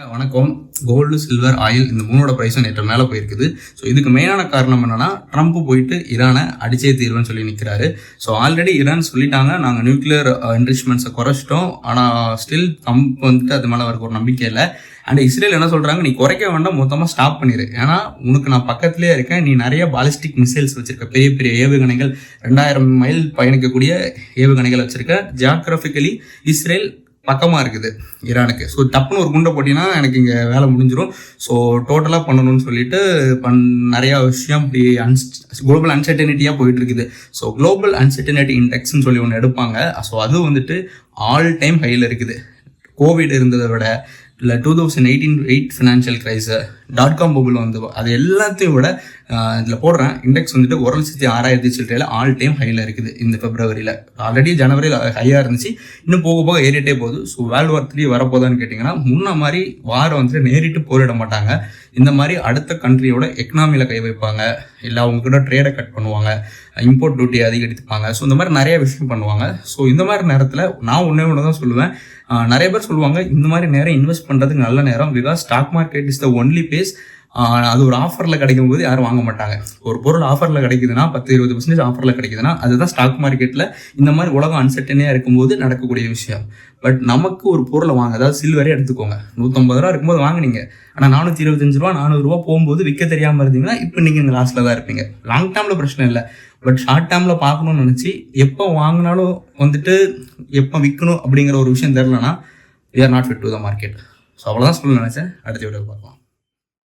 வணக்கம். Gold, silver, oil இந்த மூணோட ப்ரைஸும் நேற்று மேலே போயிருக்குது. ஸோ இதுக்கு மெயினான காரணம் என்னன்னா, ட்ரம்ப் போயிட்டு ஈரானை அடிச்சே தீர்வுன்னு சொல்லி நிற்கிறாரு. ஸோ ஆல்ரெடி ஈரான் சொல்லிட்டாங்க, நாங்கள் நியூக்ளியர் என்ரிச்மெண்ட்ஸை குறைச்சிட்டோம், ஆனால் ஸ்டில் ட்ரம்ப் வந்துட்டு அது மேலே அவருக்கு ஒரு நம்பிக்கை இல்லை. அண்ட் இஸ்ரேல் என்ன சொல்கிறாங்க, நீ குறைக்க வேண்டாம், மொத்தமாக ஸ்டாப் பண்ணிடு, ஏன்னா உனக்கு நான் பக்கத்துலேயே இருக்கேன், நீ நிறைய பாலிஸ்டிக் மிசைல்ஸ் வச்சிருக்க, பெரிய பெரிய ஏவுகணைகள் 2000 மைல் பயணிக்கக்கூடிய ஏவுகணைகள் வச்சிருக்க. ஜியாகிரபிக்கலி இஸ்ரேல் பக்கமாக இருக்குது ஈரானுக்கு. ஸோ டப்புன்னு ஒரு குண்டை போட்டினா எனக்கு இங்கே வேலை முடிஞ்சிடும். ஸோ டோட்டலாக பண்ணணும்னு சொல்லிட்டு நிறையா விஷயம் இப்படி குளோபல் அன்சர்டனிட்டியாக போயிட்டு இருக்குது. ஸோ குளோபல் அன்சர்டனிட்டி இண்டெக்ஸ்ன்னு சொல்லி ஒன்று எடுப்பாங்க. ஸோ அது வந்துட்டு ஆல் டைம் ஹையில் இருக்குது. கோவிட் இருந்ததை விட இல்லை 2018 ஃபினான்ஷியல் கிரைஸு, .com பபுள் வந்து அது எல்லாத்தையும் விட இதில் போடுறேன் இண்டெக்ஸ் வந்துட்டு 1,06,000 சில்லறையில் ஆல் டைம் ஹையில் இருக்குது இந்த பிப்ரவரியில். ஆல்ரெடி ஜனவரியில் ஹையாக இருந்துச்சு, இன்னும் போக போக ஏறிட்டே போகுது. ஸோ வேர்ல்டு வார் 3 வரப்போதான்னு கேட்டிங்கன்னா, முன்ன மாதிரி வாரம் வந்துட்டு நேரிட்டு போரிட மாட்டாங்க. இந்த மாதிரி அடுத்த கண்ட்ரியோட எக்கனாமியில் கை வைப்பாங்க, இல்லை அவங்கக்கிட்ட ட்ரேடை கட் பண்ணுவாங்க, இம்போர்ட் டியூட்டி அதிகரித்துப்பாங்க. ஸோ இந்த மாதிரி நிறைய விஷயம் பண்ணுவாங்க. ஸோ இந்த மாதிரி நேரத்தில் நான் ஒன்று தான் சொல்லுவேன். நிறைய பேர் சொல்லுவாங்க, இந்த மாதிரி நேரம் இன்வெஸ்ட் பண்ணுறதுக்கு நல்ல நேரம், because stock market is the only base. அது ஒரு ஆஃபரில் கிடைக்கும் போது யாரும் வாங்க மாட்டாங்க. ஒரு பொருள் ஆஃபரில் கிடைக்குதுன்னா 10-20% ஆஃபரில் கிடைக்குதுன்னா அதுதான் ஸ்டாக் மார்க்கெட்டில் இந்த மாதிரி உலகம் அன்சர்டனியாக இருக்கும்போது நடக்கக்கூடிய விஷயம். பட் நமக்கு ஒரு பொருளை வாங்க, அதாவது சில்வரே எடுத்துக்கோங்க, 150 ரூபா இருக்கும்போது வாங்கினீங்க, ஆனால் 425 ரூபா 400 ரூபா போகும்போது விற்க தெரியாமல் இருந்தீங்கன்னா இப்போ நீங்கள் இந்த லாஸ்ட்டில் தான் இருப்பீங்க. லாங் டேர்மில் பிரச்சனை இல்லை, பட் ஷார்ட் டேர்மில் பார்க்கணும்னு நினச்சி எப்போ வாங்கினாலும் வந்துட்டு எப்போ விற்கணும் அப்படிங்கிற ஒரு விஷயம் தெரிலனா we are not fit to the market. So அவ்வளோதான் சொல்ல நினச்சேன். அடுத்த வீடியோ பார்க்கலாம்.